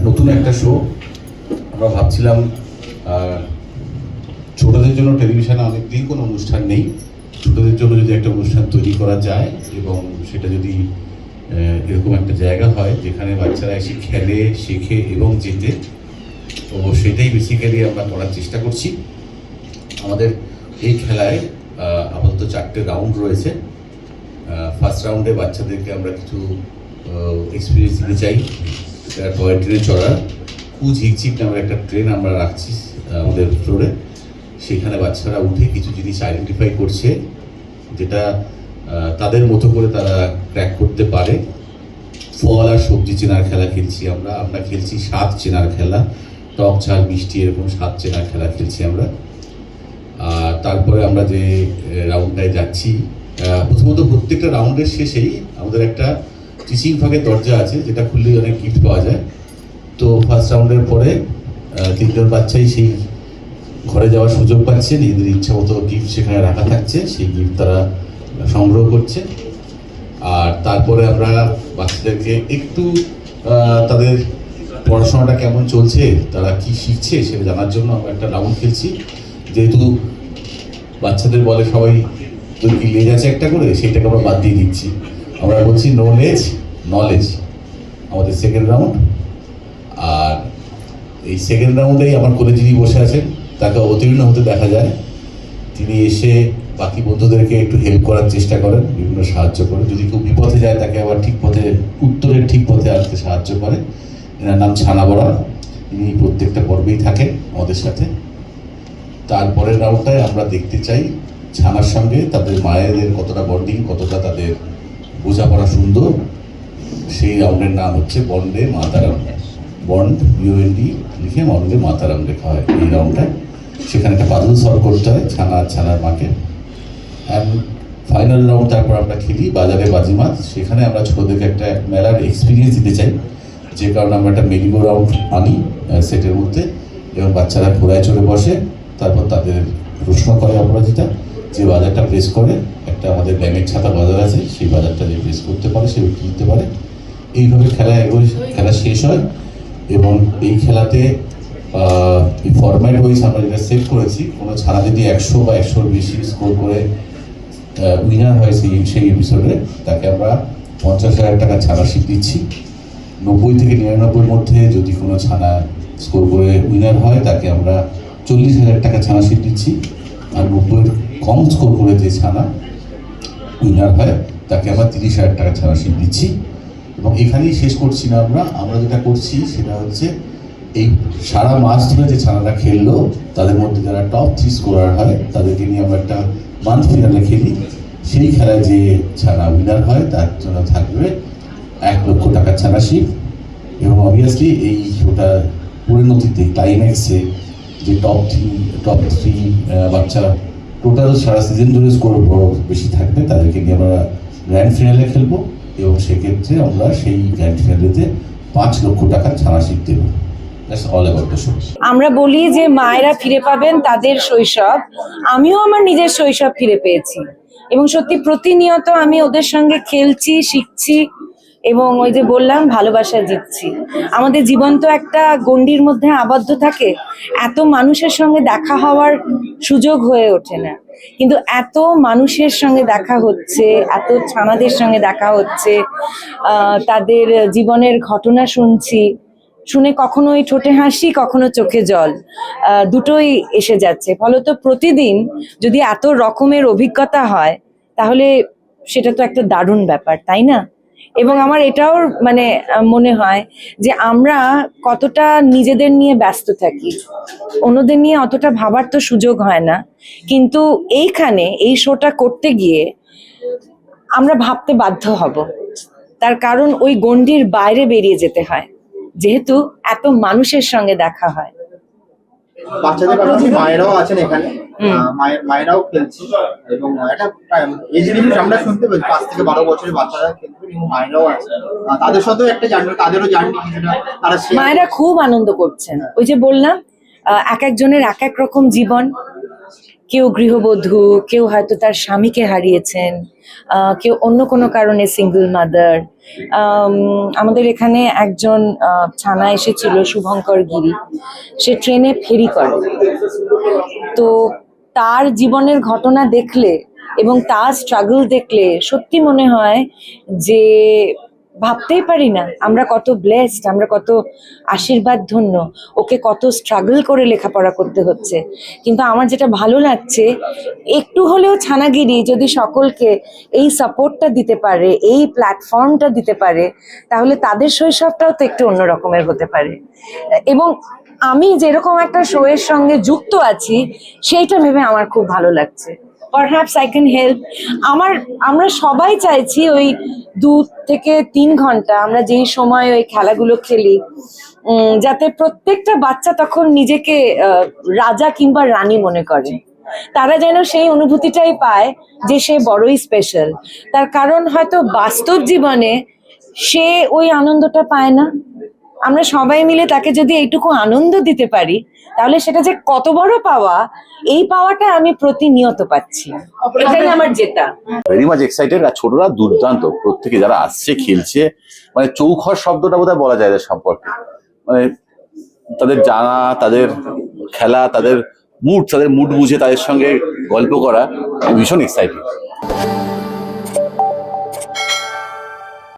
নতুন একটা শো আমরা ভাবছিলাম। ছোটদের জন্য টেলিভিশনে অনেকদিন কোনো অনুষ্ঠান নেই, ছোটদের জন্য যদি একটা অনুষ্ঠান তৈরি করা যায় এবং সেটা যদি এরকম একটা জায়গা হয় যেখানে বাচ্চারা এসে খেলে, শেখে এবং জেতে, তো সেটাই বেসিক্যালি আমরা করার চেষ্টা করছি। আমাদের এই খেলায় আপাতত 4টে রাউন্ড রয়েছে। ফার্স্ট রাউন্ডে বাচ্চাদেরকে আমরা কিছু এক্সপিরিয়েন্স দিতে চাই। টয় ট্রেনে চড়া, ঝিকঝিক নামের একটা ট্রেন আমরা রাখছি আমাদের ফ্লোরে। সেখানে বাচ্চারা উঠে কিছু জিনিস আইডেন্টিফাই করছে যেটা তাদের মতো করে তারা ক্র্যাক করতে পারে। ফল আর সবজি চেনার খেলা খেলছি আমরা খেলছি স্বাদ চেনার খেলা, টক ঝাল মিষ্টি এরকম স্বাদ চেনার খেলা খেলছি আমরা। তারপরে আমরা যে রাউন্ডটায় যাচ্ছি, প্রথমত প্রত্যেকটা রাউন্ডের শেষেই আমাদের একটা টিচিং ফাঁকের দরজা আছে যেটা খুললেই অনেক গিফট পাওয়া যায়। তো ফার্স্ট রাউন্ডের পরে 3জন বাচ্চাই সেই ঘরে যাওয়ার সুযোগ পাচ্ছে, নিজেদের ইচ্ছা মতো গিফট সেখানে রাখা থাকছে, সেই গিফট তারা সংগ্রহ করছে। আর তারপরে আমরা বাচ্চাদেরকে একটু তাদের পড়াশোনাটা কেমন চলছে, তারা কি শিখছে সেটা জানার জন্য আমরা একটা রাউন্ড খেলছি। যেহেতু বাচ্চাদের বলে সবাই যদি কি লেজ আছে একটা করে, সেইটাকে আমরা বাদ দিয়ে দিচ্ছি, আমরা বলছি নো লেজ নলেজ আমাদের সেকেন্ড রাউন্ড। আর এই সেকেন্ড রাউন্ডেই আমার কোলে যিনি বসে আছেন তাকে অবতীর্ণ হতে দেখা যায়। তিনি এসে বাকি বন্ধুদেরকে একটু হেল্প করার চেষ্টা করেন, বিভিন্ন সাহায্য করেন। যদি কেউ বিপথে যায় তাকে আবার ঠিক পথে, উত্তরের ঠিক পথে আনতে সাহায্য করে। এনার নাম ছানা বড়া, তিনি প্রত্যেকটা পর্বেই থাকেন আমাদের সাথে। তারপরের রাউন্ডটায় আমরা দেখতে চাই ছানার সঙ্গে তাদের মায়েদের কতটা বন্ডিং, কতটা তাদের বোঝাপড়া সুন্দর। সেই রাউন্ডের নাম হচ্ছে বন্ডে মাতারাম। বন্ড BOND লিখে বন্ডে মাতারাম লেখা হয় এই রাউন্ডটায়। সেখানে একটা পাজল সলভ করতে হয় ছানার মাকে। অ্যান্ড ফাইনাল রাউন্ড তারপর আমরা খেলি বাজারে বাজিমাত। সেখানে আমরা ছোটোদেরকে একটা মেলার এক্সপিরিয়েন্স দিতে চাই, যে কারণে আমরা একটা মেরিগো রাউন্ড আনি সেটের মধ্যে, এবং বাচ্চারা ঘোড়ায় চড়ে বসে। তারপর তাদের প্রশ্ন করে অপরাজিতা, যে বাজারটা প্রেস করে, একটা আমাদের ব্যাঙের ছাতা বাজার আছে, সেই বাজারটা যে প্রেস করতে পারে সে কিনতে পারে। এইভাবে খেলা শেষ হয়। এবং এই খেলাতে এই ফরম্যাট ওয়াইজ আমরা যেটা সেট করেছি, কোনো ছাড়া যদি 100 বা 100-র বেশি স্কোর করে উইনার হয় সেই এপিসোডে, তাকে আমরা 50,000 টাকা ছাড়াশিপ দিচ্ছি। 90 থেকে 99-র মধ্যে যদি কোনো ছানা স্কোর করে উইনার হয় তাকে আমরা 40,000 টাকা ছাড়াশিপ দিচ্ছি। আর 90-এর কম স্কোর করে যে ছানা উইনার হয় তাকে আমরা 30,000 টাকা ছাড়াশিপ দিচ্ছি। এবং এখানেই শেষ করছি না, আমরা যেটা করছি সেটা হচ্ছে এই সারা মাস ধরে যে ছানাটা খেললো তাদের মধ্যে যারা টপ 3 স্কোরার হয় তাদেরকে নিয়ে আমরা একটা মান্থ ফিনালে খেলি। সেই খেলায় যে ছানা উইনার হয় তার জন্য থাকবে 1 লক্ষ টাকার ছানাশিপ। এবং অবভিয়াসলি এই ওটা পরিণতিতে ক্লাইম্যাক্সে যে টপ থ্রি বাচ্চা টোটাল সারা সিজন ধরে স্কোর বেশি থাকবে তাদেরকে নিয়ে আমরা গ্র্যান্ড ফিনালে খেলবো। এবং সেক্ষেত্রে আমরা সেই গ্র্যান্ড ফিনালেতে 5 লক্ষ টাকার ছানাশিপ দেবো। আমরা বলি যে মায়েরা ফিরে পাবেন তাদের শৈশব। আমিও আমার নিজের শৈশব ফিরে পেয়েছি এবং সত্যি প্রতিনিয়ত আমি ওদের সঙ্গে খেলছি, শিখছি এবং ওই যে বললাম ভালোবাসা জিতছি। আমাদের জীবন তো একটা গণ্ডির মধ্যে আবদ্ধ থাকে, এত মানুষের সঙ্গে দেখা হওয়ার সুযোগ হয়ে ওঠে না, কিন্তু এত মানুষের সঙ্গে দেখা হচ্ছে, এত ছানাদের সঙ্গে দেখা হচ্ছে, তাদের জীবনের ঘটনা শুনে কখনো ওই ঠোঁটে হাসি, কখনো চোখে জল, দুটোই এসে যাচ্ছে। ফলত প্রতিদিন যদি এত রকমের অভিজ্ঞতা হয় তাহলে সেটা তো একটা দারুণ ব্যাপার, তাই না? এবং আমার এটাও মানে মনে হয় যে আমরা কতটা নিজেদের নিয়ে ব্যস্ত থাকি, অন্যদের নিয়ে অতটা ভাবার তো সুযোগ হয় না। কিন্তু এইখানে এই শোটা করতে গিয়ে আমরা ভাবতে বাধ্য হব, তার কারণ ওই গণ্ডির বাইরে বেরিয়ে যেতে হয়, যেহেতু এত মানুষের সঙ্গে দেখা হয়। বাচ্চাদের পাশাপাশি মায়েরাও আছেন এখানে, মায়েরাও খেলছে এবং একটা এই জিনিস আমরা শুনতে পাই 5 থেকে 12 বছরের বাচ্চারা খেলছে এবং মায়েরাও আছে, তাদের সাথেও একটা জার্নি, তাদেরও জার্নি কিছুটা তারা মায়েরা খুব আনন্দ করছেন। ওই যে বললাম এক একজনের এক এক রকম জীবন, কেউ গৃহবধূ, কেউ হয়তো তার স্বামীকে হারিয়েছেন, কেউ অন্য কোনো কারণে সিঙ্গল মাদার, আমাদের এখানে একজন ছানা এসেছিল শুভঙ্কর গিরি, সে ট্রেনে ফেরি করে। তো তার জীবনের ঘটনা দেখলে এবং তার স্ট্রাগল দেখলে সত্যি মনে হয় যে ভাবতেই পারি না আমরা কত ব্লেসড, আমরা কত আশীর্বাদ ধন্য, ওকে কত স্ট্রাগল করে লেখাপড়া করতে হচ্ছে। কিন্তু আমার যেটা ভালো লাগছে, একটু হলেও ছানাগিরি যদি সকলকে এই সাপোর্টটা দিতে পারে, এই প্ল্যাটফর্মটা দিতে পারে, তাহলে তাদের শৈশবটাও তো একটু অন্য রকমের হতে পারে। এবং আমি যেরকম একটা শো এর সঙ্গে যুক্ত আছি সেইটা ভেবে আমার খুব ভালো লাগছে। Perhaps I can help. আমরা সবাই চাইছি ওই 2 থেকে 3 ঘন্টা আমরা যেই সময় ওই খেলাগুলো খেলি, যাতে প্রত্যেকটা বাচ্চা তখন নিজেকে রাজা কিংবা রানী মনে করে। তারা যেন সেই অনুভূতিটাই পায় যে সে বড়ই স্পেশাল। তার কারণ হয়তো বাস্তব জীবনে সে ওই আনন্দটা পায় না। আমরা সবাই মিলে তাকে যদি এইটুকু আনন্দ দিতে পারি, তাহলে সেটা যে কত বড় পাওয়া, এই পাওয়াটা আমি প্রতিনিয়ত পাচ্ছি। এটাই আমার জেতা। Very much excited. আর ছোটরা দুর্দান্ত, প্রত্যেকে যারা আসছে খেলছে, মানে চৌখর শব্দটা বোধহয় বলা যায় এদের সম্পর্কে। মানে তাদের জানা, তাদের খেলা, তাদের মুড বুঝে তাদের সঙ্গে গল্প করা, ভীষণ এক্সাইটিং।